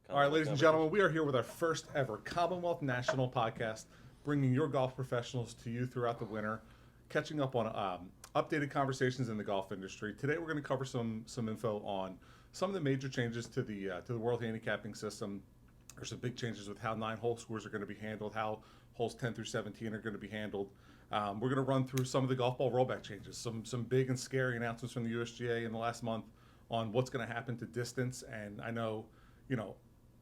All right, ladies and gentlemen, we are here with our first ever Commonwealth National podcast, bringing your golf professionals to you throughout the winter, catching up on updated conversations in the golf industry. Today, we're going to cover some info on some of the major changes to the World Handicapping System. There's some big changes with how 9-hole scores are going to be handled, how holes 10 through 17 are going to be handled. We're going to run through some of the golf ball rollback changes, some big and scary announcements from the USGA in the last month on what's going to happen to distance. And I know,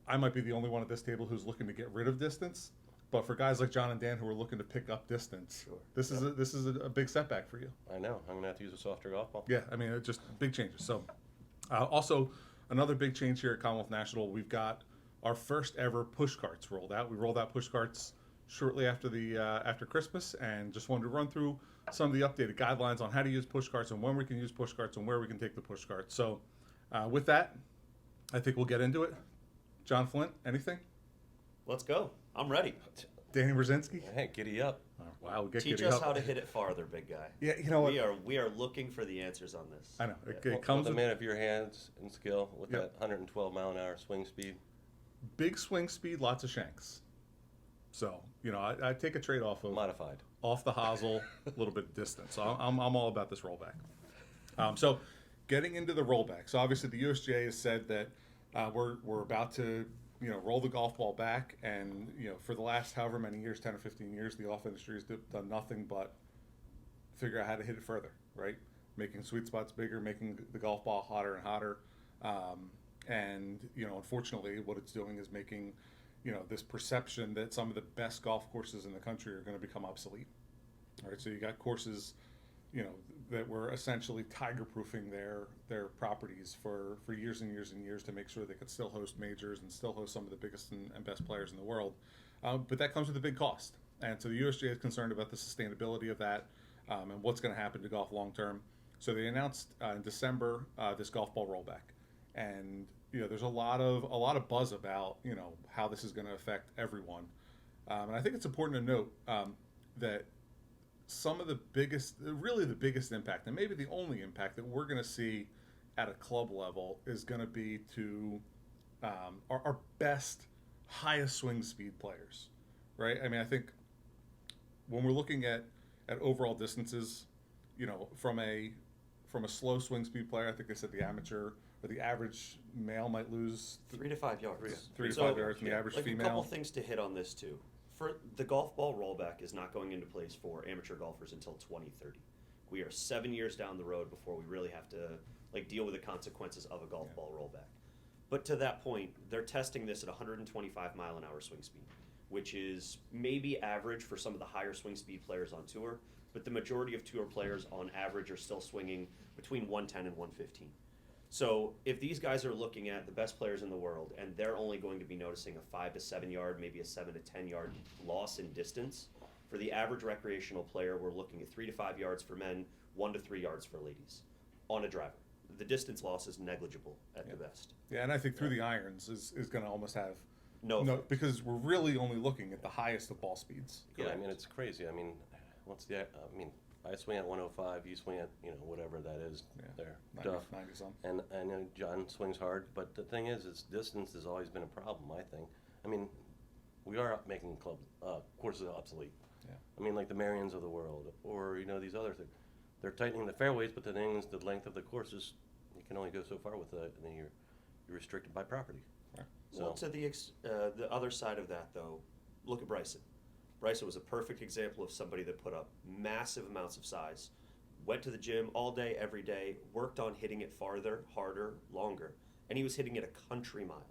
I might be the only one at this table who's looking to get rid of distance, but for guys like John and Dan who are looking to pick up distance, this is a big setback for you. I know. I'm going to have to use a softer golf ball. Yeah, I mean, it's just big changes. So, also another big change here at Commonwealth National, we've got our first ever push carts rolled out. We rolled out push carts shortly after after Christmas, and just wanted to run through some of the updated guidelines on how to use push carts and when we can use push carts and where we can take the push carts. So, with that, I think we'll get into it. John Flint, anything? Let's go. I'm ready. Danny Brzezinski? Hey, giddy up. Oh, wow, we'll get Teach giddy us up. how to hit it farther, big guy. Yeah, you know what? We are looking for the answers on this. I know. Yeah. It comes with a with man of your hands and skill with Yep. that 112 mile an hour swing speed. big swing speed, lots of shanks. So, I take a trade off of Modified. off the hosel, a little bit of distance. So I'm all about this rollback. So getting into the rollback. So obviously the USGA has said that we're about to roll the golf ball back, and for the last however many years, 10 or 15 years, the golf industry has done nothing but figure out how to hit it further, right? Making sweet spots bigger, making the golf ball hotter and hotter. And unfortunately, what it's doing is making this perception that some of the best golf courses in the country are going to become obsolete. All right, so you got courses, that were essentially tiger-proofing their properties for years and years and years to make sure they could still host majors and still host some of the biggest and best players in the world. But that comes with a big cost. And so the USGA is concerned about the sustainability of that and what's going to happen to golf long-term. So they announced in December this golf ball rollback. And there's a lot of buzz about how this is going to affect everyone, and I think it's important to note that some of the biggest impact, and maybe the only impact that we're going to see at a club level, is going to be to our best, highest swing speed players, right? I mean, I think when we're looking at overall distances, from a slow swing speed player, I think they said the amateur or the average male might lose 3 to 5 yards. 3 to 5 yards, and the average female. A couple things to hit on this too. For the golf ball rollback is not going into place for amateur golfers until 2030. We are 7 years down the road before we really have to deal with the consequences of a golf ball rollback. But to that point, they're testing this at 125 mile an hour swing speed, which is maybe average for some of the higher swing speed players on tour, but the majority of tour players on average are still swinging between 110 and 115. So if these guys are looking at the best players in the world and they're only going to be noticing a 5 to 7 yard, maybe a 7 to 10 yard loss in distance, for the average recreational player, we're looking at 3 to 5 yards for men, 1 to 3 yards for ladies on a driver. The distance loss is negligible at the best. Yeah, and I think through the irons is going to almost have no, because we're really only looking at the highest of ball speeds. Yeah, I mean, it's crazy. I mean, I swing at 105, you swing at, whatever that is there. 90 some. And John swings hard, but the thing is distance has always been a problem, I think. I mean, we are making courses obsolete. Yeah. I mean, like the Marions of the world, or, these other things. They're tightening the fairways, but the thing is, the length of the courses, you can only go so far with that, and then you're restricted by property. Right. Well, to the other side of that, though, look at Bryson. Bryson was a perfect example of somebody that put up massive amounts of size, went to the gym all day, every day, worked on hitting it farther, harder, longer, and he was hitting it a country mile.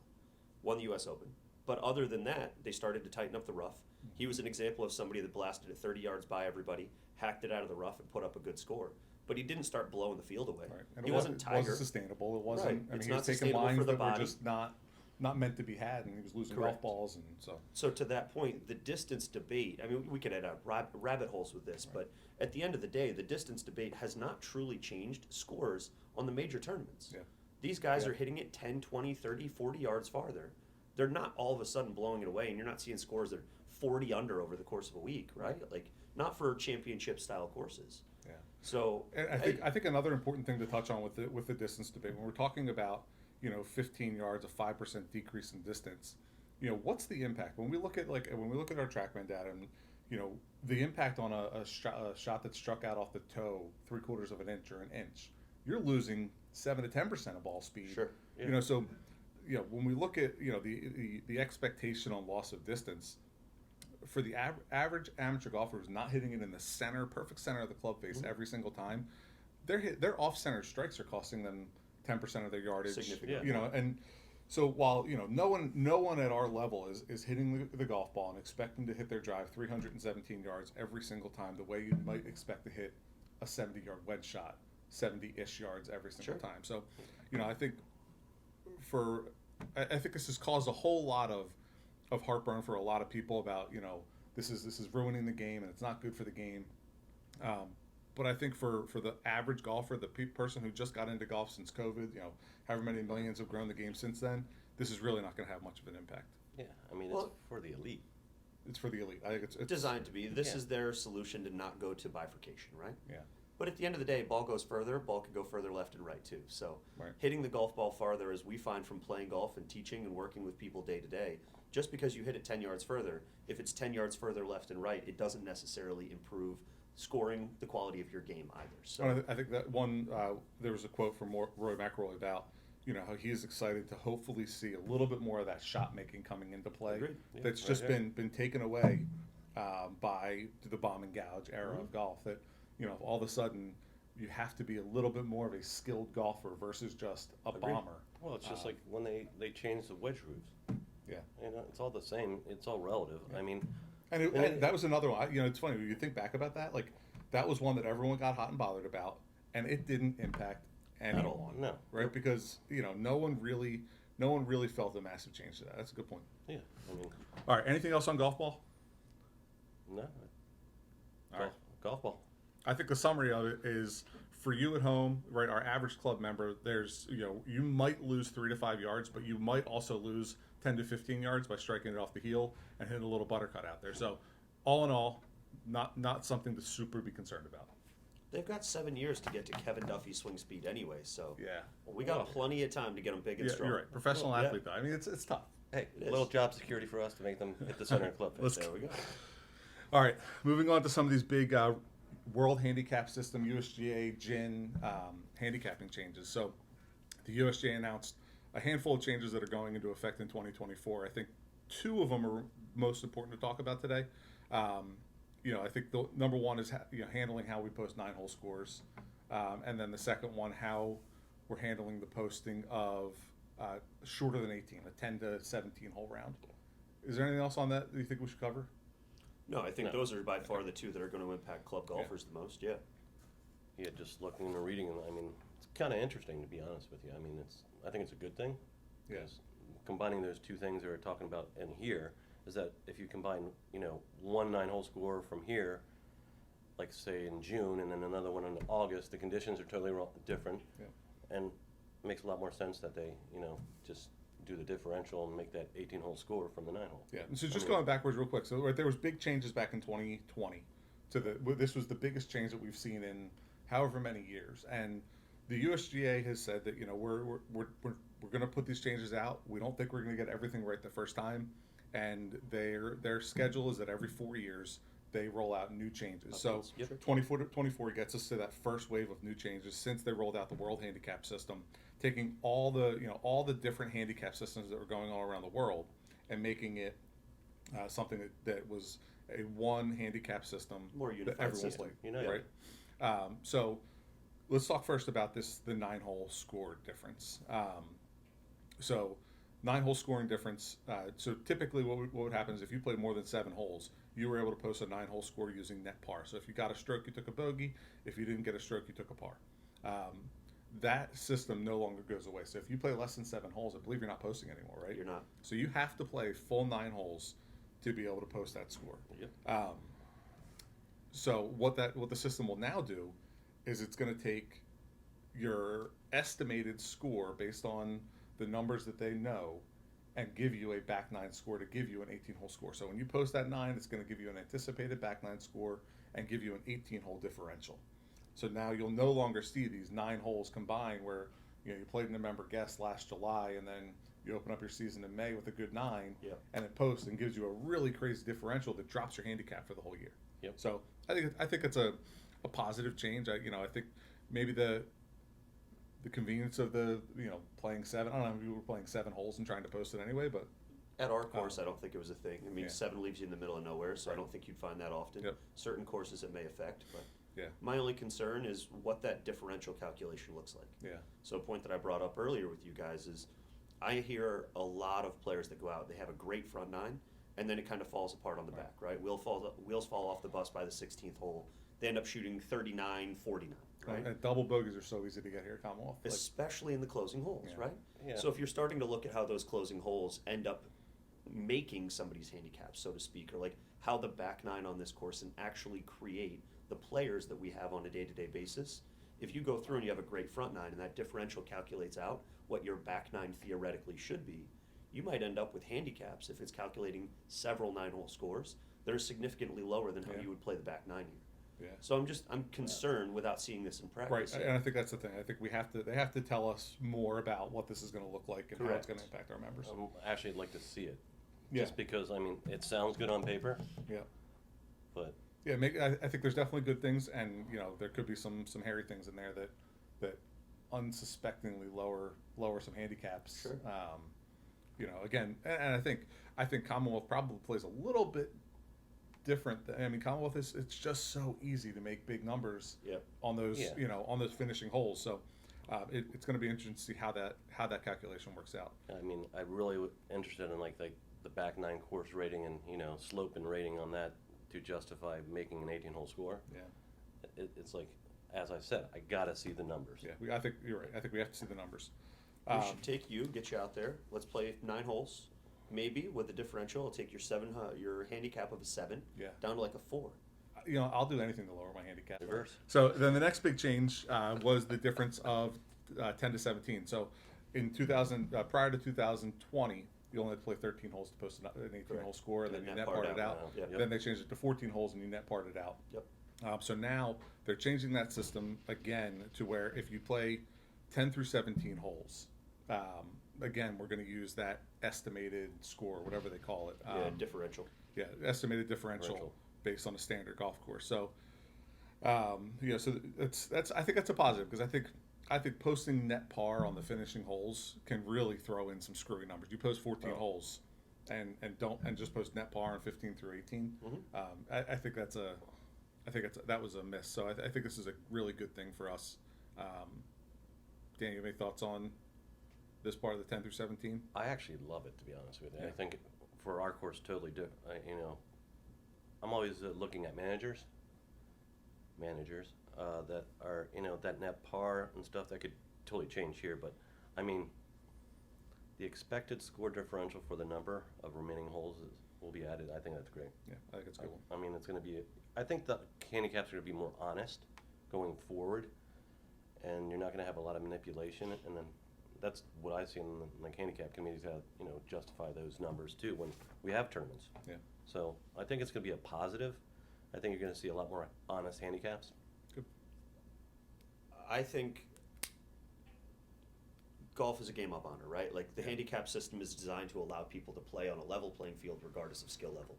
Won the U.S. Open. But other than that, they started to tighten up the rough. He was an example of somebody that blasted it 30 yards by everybody, hacked it out of the rough, and put up a good score. But he didn't start blowing the field away. Right. And He wasn't Tiger. It wasn't sustainable. It wasn't. Right. I mean, It's he was not taking sustainable lines for the that were body. just not meant to be had, and he was losing Correct. golf balls, and so. So to that point, the distance debate, I mean, we could add rabbit holes with this, but at the end of the day, the distance debate has not truly changed scores on the major tournaments. Yeah. These guys are hitting it 10, 20, 30, 40 yards farther. They're not all of a sudden blowing it away, and you're not seeing scores that are 40 under over the course of a week, right? Like, not for championship-style courses. Yeah. So And I think another important thing to touch on with the distance debate, when we're talking about 15 yards, a 5% decrease in distance. What's the impact when we look at our TrackMan data and the impact on a shot that's struck out off the toe 3/4 of an inch or an inch? You're losing 7 to 10% of ball speed. Sure. Yeah. So when we look at the expectation on loss of distance for the average amateur golfer who's not hitting it in the perfect center of the club face every single time, their off-center strikes are costing them 10% of their yardage. Significant. And so while no one at our level is hitting the golf ball and expecting to hit their drive 317 yards every single time, the way you might expect to hit a 70-yard wedge shot 70-ish yards every single time. So, I think I think this has caused a whole lot of heartburn for a lot of people about this is ruining the game and it's not good for the game. But I think for the average golfer, the person who just got into golf since COVID, however many millions have grown the game since then, this is really not going to have much of an impact. Yeah, I mean, Well, it's for the elite. It's for the elite. I think it's Designed to be. This Yeah. is their solution to not go to bifurcation, right? Yeah. But at the end of the day, ball goes further. Ball can go further left and right too. So Right. hitting the golf ball farther, as we find from playing golf and teaching and working with people day to day, just because you hit it 10 yards further, if it's 10 yards further left and right, it doesn't necessarily improve scoring the quality of your game either. So And I think that one, there was a quote from Roy McIlroy about, how he is excited to hopefully see a little bit more of that shot making coming into play. Agreed. Yeah, That's right just there. been taken away by the bomb and gouge era of golf. That all of a sudden you have to be a little bit more of a skilled golfer versus just a Agreed. bomber. Well, it's just like when they changed the wedge grooves. Yeah. It's all the same. It's all relative. I mean, And that was another one. It's funny when you think back about that. Like that was one that everyone got hot and bothered about, and it didn't impact anyone. No. Right? Because no one really felt a massive change to that. That's a good point. yeah. I mean, All right. Anything else on golf ball? no. All right. Golf ball. I think the summary of it is for you at home, right? Our average club member, there's you might lose 3 to 5 yards, but you might also lose 10 to 15 yards by striking it off the heel and hitting a little buttercut out there. So, all in all, not something to super be concerned about. they've got 7 years to get to Kevin Duffy's swing speed anyway. So Yeah. we got plenty of time to get them big and Yeah, strong. you're right. Professional Yeah. athlete, though. I mean, it's tough. Hey, It is. little job security for us to make them hit the center and club face. There we go. All right, moving on to some of these big World Handicap System, USGA, GIN handicapping changes. So the USGA announced a handful of changes that are going into effect in 2024. I think 2 of them are most important to talk about today. I think the number one is handling how we post 9-hole scores, and then the second one, how we're handling the posting of shorter than 18, a 10 to 17 hole round. Is there anything else on that you think we should cover? No, I think No. those are by far the 2 that are going to impact club golfers the most. Yeah. Yeah, just looking and reading, and I mean, it's kind of interesting to be honest with you. I mean, I think it's a good thing. Yes. Combining those 2 things that we're talking about in here is that if you combine, one 9-hole score from here, like say in June, and then another one in August, the conditions are totally different, Yeah. and it makes a lot more sense that they, just do the differential and make that 18-hole score from the 9-hole. Yeah, and so just going backwards real quick. So right, there was big changes back in 2020. This was the biggest change that we've seen in however many years, and the USGA has said that we're going to put these changes out. We don't think we're going to get everything right the first time, and their schedule is that every 4 years they roll out new changes. So Yep. 24 gets us to that first wave of new changes since they rolled out the World Handicap System, taking all the different handicap systems that were going on around the world and making it something that was a one handicap system More that unified everyone system. played. United. Right. So let's talk first about the 9-hole score difference. So 9-hole scoring difference. So typically what would happen is if you played more than 7 holes, you were able to post a 9-hole score using net par. So if you got a stroke, you took a bogey. If you didn't get a stroke, you took a par. That system no longer goes away. So if you play less than 7 holes, I believe you're not posting anymore, right? You're not. So you have to play full 9 holes to be able to post that score. Yep. So what the system will now do is it's going to take your estimated score based on the numbers that they know and give you a back 9 score to give you an 18-hole score. So when you post that 9, it's going to give you an anticipated back 9 score and give you an 18-hole differential. So now you'll no longer see these 9 holes combined where you know, you played in a member guest last July, and then you open up your season in May with a good 9, Yep. and it posts and gives you a really crazy differential that drops your handicap for the whole year. Yep. So I think it's a positive change. I think maybe the convenience of the, you know, playing 7. I don't know if you were playing 7 holes and trying to post it anyway, but At our course, I don't think it was a thing. I mean, Yeah. 7 leaves you in the middle of nowhere, so I Right. don't think you'd find that often. Yep. Certain courses it may affect, but yeah, my only concern is what that differential calculation looks like. yeah, So a point that I brought up earlier with you guys is I hear a lot of players that go out, they have a great front 9, and then it kind of falls apart on the back, right? Wheels fall off the bus by the 16th hole. They end up shooting 39, 49, right? And double bogeys are so easy to get here at Commonwealth. Like, Especially in the closing holes, Yeah. right? Yeah. So if you're starting to look at how those closing holes end up making somebody's handicap, so to speak, or like how the back 9 on this course and actually create the players that we have on a day-to-day basis, if you go through and you have a great front 9 and that differential calculates out what your back 9 theoretically should be, you might end up with handicaps, if it's calculating several 9-hole scores, that are significantly lower than how Yeah. you would play the back 9 here. yeah. So I'm concerned without seeing this in Right, practice. and I think that's the thing. I think they have to tell us more about what this is going to look like and how it's Correct. going to impact our members. Actually, I'd like to see it. Yeah. Just because, I mean, it sounds good on paper, Yeah, but yeah. I think there's definitely good things, and you know there could be some hairy things in there that unsuspectingly lower some handicaps. Sure. You know, again, and I think Commonwealth probably plays a little bit different. I mean, Commonwealth it's just so easy to make big numbers Yep. on those Yeah. you know on those finishing holes. So it's going to be interesting to see how that calculation works out. I mean, I really interested in like the back 9 course rating and, you know, slope and rating on that to justify making an 18-hole score. Yeah, It's like, as I said, I gotta see the numbers. yeah. I think you're right. I think we have to see the numbers. We should take you, get you out there. Let's play 9 holes. Maybe with the differential, it'll take your handicap of a 7 Yeah. down to like a 4. You know, I'll do anything to lower my handicap. Reverse. So then the next big change was the difference of 10 to 17. So in 2000, prior to 2020, you only had to play 13 holes to post an 18-hole Correct. score, and And then then you net net parted part out. out. Yep. Then they changed it to 14 holes, and you net parted out. Yep. So now they're changing that system again to where if you play 10 through 17 holes, again, we're going to use that estimated score, whatever they call it. Yeah, differential. Yeah, estimated differential Differential. based on a standard golf course. So, yeah, so that's I think that's a positive because I think posting net par on the finishing holes can really throw in some screwy numbers. You post 14 Oh. holes and just post net par on 15 through 18. I think that was a miss. So I think this is a really good thing for us. Dan, you have any thoughts on this part of the 10 through 17? I actually love it, to be honest with you. Yeah. I think for our course, totally different. You know, I'm always looking at managers that are, you know, that net par and stuff that could totally change here. But I mean, the expected score differential for the number of remaining holes will be added. I think that's great. Yeah, I think it's cool. I mean, it's going to be. I think the handicaps are going to be more honest going forward, and you're not going to have a lot of manipulation. And then that's what I see in the like handicap committees have, you know, justify those numbers too when we have tournaments. Yeah. So I think it's going to be a positive. I think you're going to see a lot more honest handicaps. Good. I think golf is a game of honor, right? Like the handicap system is designed to allow people to play on a level playing field regardless of skill level.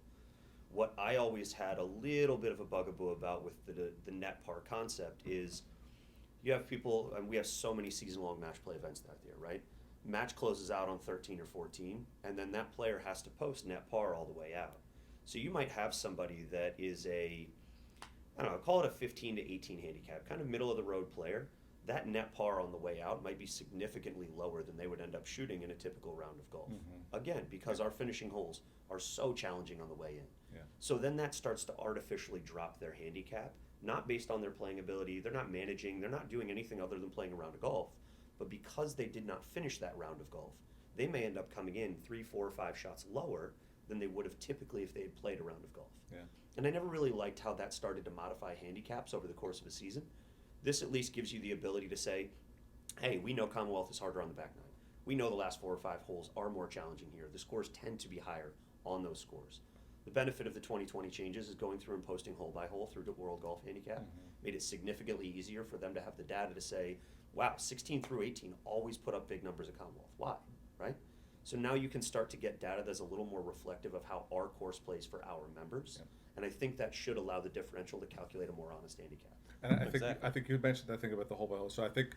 What I always had a little bit of a bugaboo about with the net par concept is you have people, and we have so many season-long match play events out there, right? Match closes out on 13 or 14, and then that player has to post net par all the way out. So you might have somebody that is I don't know, call it a 15 to 18 handicap, kind of middle of the road player. That net par on the way out might be significantly lower than they would end up shooting in a typical round of golf. Again, because our finishing holes are so challenging on the way in. Yeah. So then that starts to artificially drop their handicap, not based on their playing ability. They're not managing, they're not doing anything other than playing a round of golf. But because they did not finish that round of golf, they may end up coming in 3, 4, or 5 shots lower than they would have typically if they had played a round of golf. Yeah. And I never really liked how that started to modify handicaps over the course of a season. This at least gives you the ability to say, hey, we know Commonwealth is harder on the back nine. We know the last 4 or 5 holes are more challenging here. The scores tend to be higher on those scores. The benefit of the 2020 changes is going through and posting hole by hole through the World Golf Handicap. Made it significantly easier for them to have the data to say, wow, 16 through 18 always put up big numbers at Commonwealth. Why, right? So now you can start to get data that's a little more reflective of how our course plays for our members. Yeah. And I think that should allow the differential to calculate a more honest handicap. And I think Exactly. I think you mentioned that thing about the hole by hole. So I think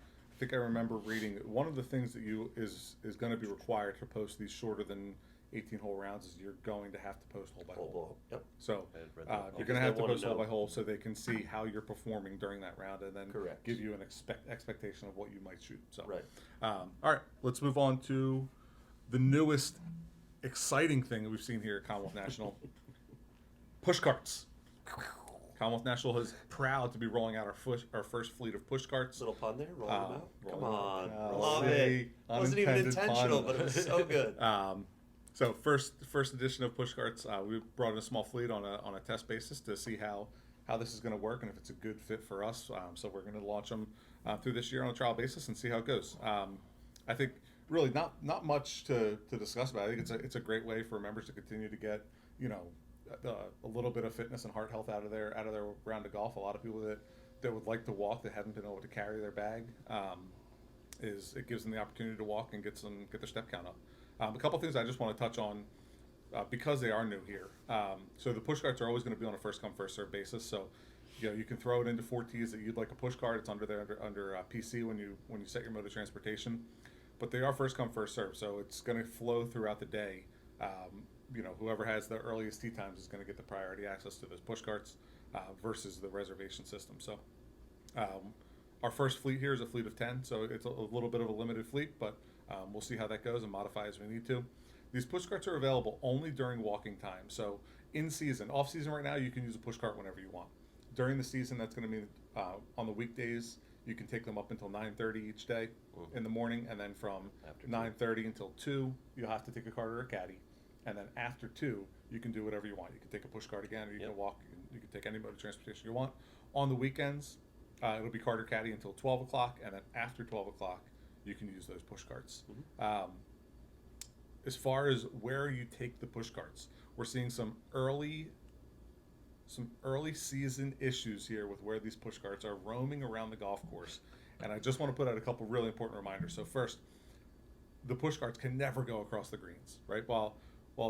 I remember reading that one of the things that is going to be required to post these shorter than 18-hole rounds is you're going to have to post hole by hole. Yep. So I had read that. you're Because going to they have to wanna post hole know. by hole so they can see how you're performing during that round and then Correct. give you an expectation of what you might shoot. So Right. all right, let's move on to the newest exciting thing that we've seen here at Commonwealth National: push carts. Commonwealth National is proud to be rolling out our first fleet of push carts. Little pun there, rolling them out. Come rolling on, them out. love Say it. Wasn't even unintended intentional, pun. but it was so good. So first edition of push carts, we brought in a small fleet on a test basis to see how this is going to work and if it's a good fit for us. So we're going to launch them through this year on a trial basis and see how it goes. I think really not much to discuss about. I think it's a great way for members to continue to get a little bit of fitness and heart health out of their round of golf. A lot of people that would like to walk that haven't been able to carry their bag, it gives them the opportunity to walk and get their step count up. A couple things I just want to touch on because they are new here. So the push carts are always going to be on a first come first serve basis. So you can throw it into 4Ts that you'd like a push cart. It's under PC when you set your mode of transportation. But they are first come first serve, so it's going to flow throughout the day. Whoever has the earliest tee times is going to get the priority access to those push carts versus the reservation system. So our first fleet here is a fleet of 10, so it's a little bit of a limited fleet, but we'll see how that goes and modify as we need to. These push carts are available only during walking time. So in season, off season right now, you can use a push cart whenever you want. During the season, that's going to mean on the weekdays, you can take them up until 9:30 each day in the morning, and then from After 9:30 until 2, you'll have to take a cart or a caddy. And then after 2, you can do whatever you want. You can take a push cart again, or you Yep. can walk. You can take any mode of transportation you want. On the weekends, it'll be cart or caddy until 12 o'clock, and then after 12 o'clock, you can use those push carts. As far as where you take the push carts, we're seeing some early season issues here with where these push carts are roaming around the golf course. And I just want to put out a couple really important reminders. So first, the push carts can never go across the greens, right? While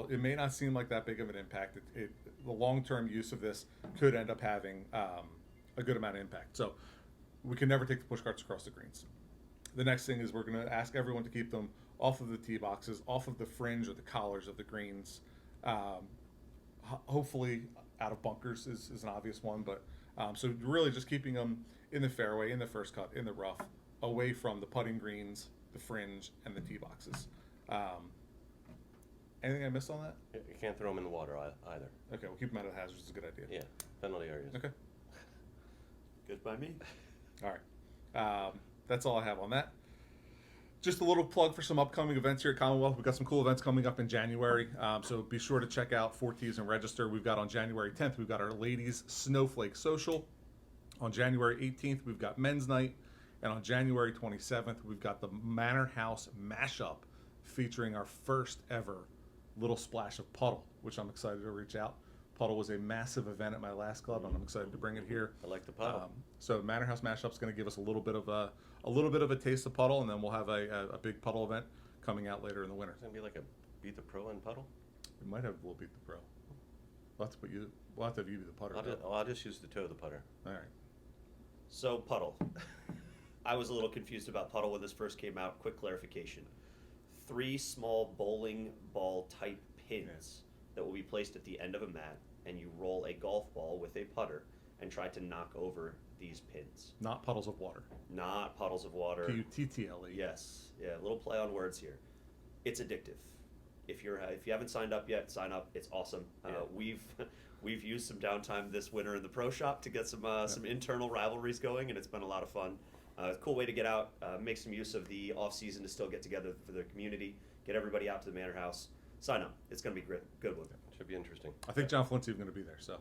it may not seem like that big of an impact, the long-term use of this could end up having a good amount of impact. So we can never take the push carts across the greens. The next thing is we're going to ask everyone to keep them off of the tee boxes, off of the fringe or the collars of the greens. Hopefully out of bunkers is an obvious one, but so really just keeping them in the fairway, in the first cut, in the rough, away from the putting greens, the fringe, and the tee boxes. Anything I missed on that? You can't throw them in the water either. Okay, we'll keep them out of the hazards. It's a good idea. Yeah, penalty areas. Okay. Good by me. All right. That's all I have on that. Just a little plug for some upcoming events here at Commonwealth. We've got some cool events coming up in January, so be sure to check out 4Ts and register. We've got on January 10th, we've got our Ladies Snowflake Social. On January 18th, we've got Men's Night. And on January 27th, we've got the Manor House Mashup featuring our first ever Little Splash of Puddle, which I'm excited to reach out. Puddle was a massive event at my last club, and I'm excited to bring it here. I like the puddle. So Manor House Mashup is going to give us a little bit of a taste of puddle, and then we'll have a big puddle event coming out later in the winter. It's gonna be like a beat the pro in puddle. We might have a little beat the pro. We'll have to have you be the putter. I'll just use the toe of the putter. All right. So puddle. I was a little confused about puddle when this first came out. Quick clarification. 3 small bowling ball type pins that will be placed at the end of a mat, and you roll a golf ball with a putter and try to knock over these pins. Not puddles of water. Not puddles of water. P-U-T-T-L-E. Yes. Yeah, a little play on words here. It's addictive. If you haven't signed up yet, sign up. It's awesome. Yeah. We've used some downtime this winter in the pro shop to get some internal rivalries going, and it's been a lot of fun. It's a cool way to get out, make some use of the off season to still get together for the community, get everybody out to the Manor House. Sign up. It's going to be great. Good one. Should be interesting. I think John Flint's even going to be there, so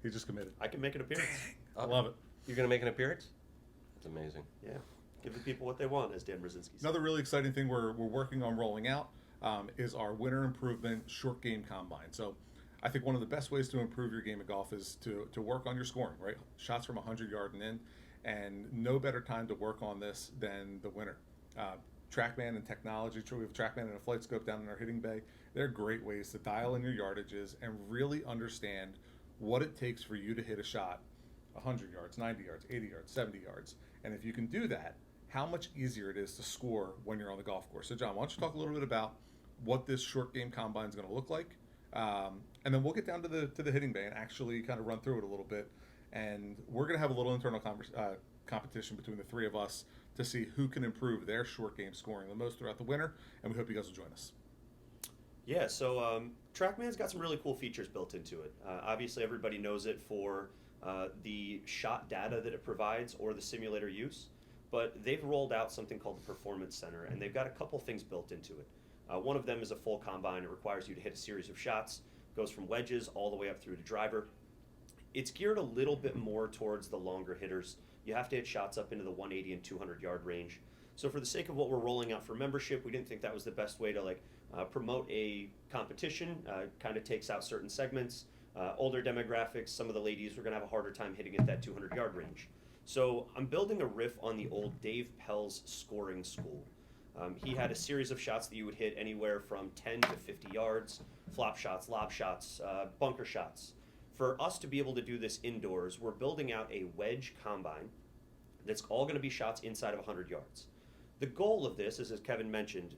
he just committed. I can make an appearance. I love it. You're gonna make an appearance? That's amazing. Yeah. Give the people what they want, as Dan Brzezinski said. Another really exciting thing we're working on rolling out is our Winter Improvement Short Game Combine. So I think one of the best ways to improve your game of golf is to work on your scoring, right? Shots from 100 yard and in. and no better time to work on this than the winter. TrackMan and technology, we have TrackMan and a flight scope down in our hitting bay. They're great ways to dial in your yardages and really understand what it takes for you to hit a shot 100 yards, 90 yards, 80 yards, 70 yards. And if you can do that, how much easier it is to score when you're on the golf course. So John, why don't you talk a little bit about what this short game combine is going to look like, and then we'll get down to the hitting bay and actually kind of run through it a little bit. And we're going to have a little internal competition between the three of us to see who can improve their short game scoring the most throughout the winter. And we hope you guys will join us. Yeah, so TrackMan's got some really cool features built into it. Obviously, everybody knows it for the shot data that it provides or the simulator use, but they've rolled out something called the Performance Center, and they've got a couple things built into it. One of them is a full combine. It requires you to hit a series of shots, goes from wedges all the way up through to driver. It's geared a little bit more towards the longer hitters. You have to hit shots up into the 180 and 200 yard range. So for the sake of what we're rolling out for membership, we didn't think that was the best way to promote a competition. Kind of takes out certain segments. Older demographics, some of the ladies were going to have a harder time hitting at that 200 yard range. So I'm building a riff on the old Dave Pell's scoring school. He had a series of shots that you would hit anywhere from 10 to 50 yards, flop shots, lob shots, bunker shots. For us to be able to do this indoors, we're building out a wedge combine that's all going to be shots inside of 100 yards. The goal of this is, as Kevin mentioned,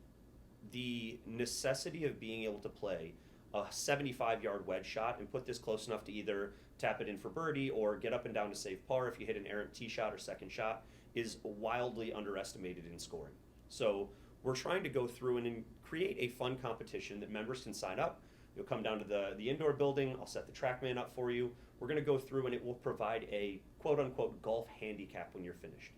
the necessity of being able to play a 75-yard wedge shot and put this close enough to either tap it in for birdie or get up and down to save par if you hit an errant tee shot or second shot is wildly underestimated in scoring. So we're trying to go through and create a fun competition that members can sign up. You'll come down to the indoor building. I'll set the TrackMan up for you. We're going to go through and it will provide a quote-unquote golf handicap when you're finished.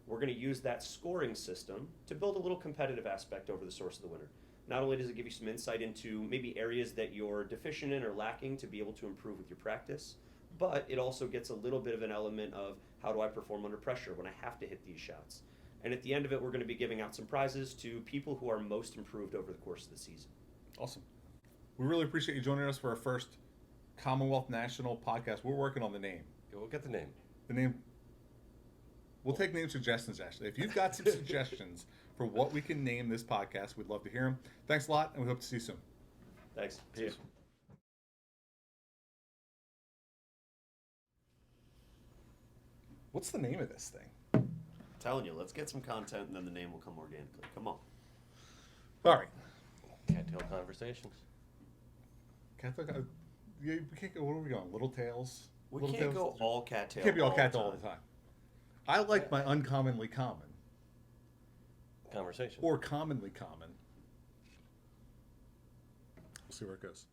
We're going to use that scoring system to build a little competitive aspect over the source of the winter. Not only does it give you some insight into maybe areas that you're deficient in or lacking to be able to improve with your practice, but it also gets a little bit of an element of how do I perform under pressure when I have to hit these shots. And at the end of it, we're going to be giving out some prizes to people who are most improved over the course of the season. Awesome. We really appreciate you joining us for our first Commonwealth National podcast. We're working on the name. Yeah, we'll get the name. The name. We'll take name suggestions, actually. If you've got some suggestions for what we can name this podcast, we'd love to hear them. Thanks a lot, and we hope to see you soon. Thanks. Peace. What's the name of this thing? Telling you, let's get some content and then the name will come organically. Come on. All right. Cattail Conversations. We can't go, what are we going? Little Tales? We Little can't Tales? go all cattail. Can't be all the cattail all the time. I like my uncommonly common. Conversation. Or commonly common. We'll see where it goes.